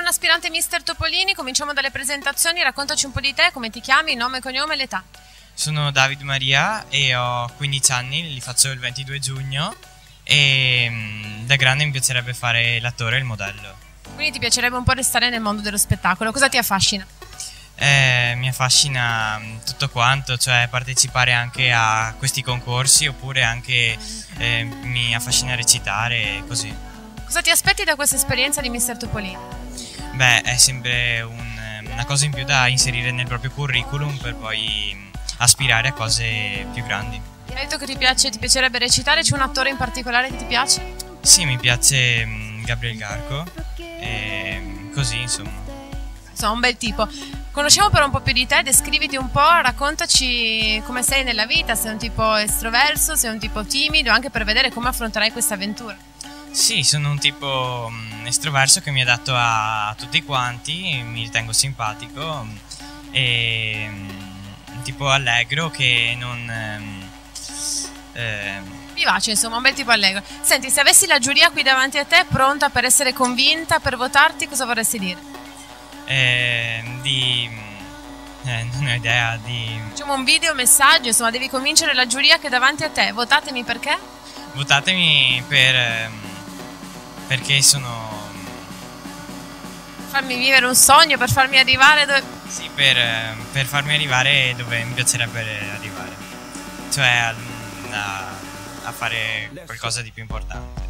aspirante Mister Topolini, cominciamo dalle presentazioni, raccontaci un po' di te, come ti chiami, nome, cognome e l'età. Sono David Maria e ho 15 anni, li faccio il 22 giugno e da grande mi piacerebbe fare l'attore e il modello. Quindi ti piacerebbe un po' restare nel mondo dello spettacolo, cosa ti affascina? Mi affascina tutto quanto, cioè partecipare anche a questi concorsi oppure anche mi affascina recitare e così. Cosa ti aspetti da questa esperienza di Mister Topolini? Beh, è sempre una cosa in più da inserire nel proprio curriculum per poi aspirare a cose più grandi. Hai detto che ti piacerebbe recitare, c'è un attore in particolare che ti piace? Sì, mi piace Gabriel Garco e così insomma. Insomma, un bel tipo. Conosciamo però un po' più di te, descriviti un po', raccontaci come sei nella vita, sei un tipo estroverso, sei un tipo timido, anche per vedere come affronterai questa avventura. Sì, sono un tipo estroverso che mi adatto a tutti quanti, mi ritengo simpatico e un tipo allegro che non... Vivace, insomma, un bel tipo allegro. Senti, se avessi la giuria qui davanti a te, pronta per essere convinta, per votarti, cosa vorresti dire? Non ho idea di... Facciamo un video, un messaggio, insomma, devi convincere la giuria che è davanti a te. Votatemi perché? Votatemi perché sono... Farmi vivere un sogno, per farmi arrivare dove... Sì, per farmi arrivare dove mi piacerebbe arrivare. Cioè a fare qualcosa di più importante.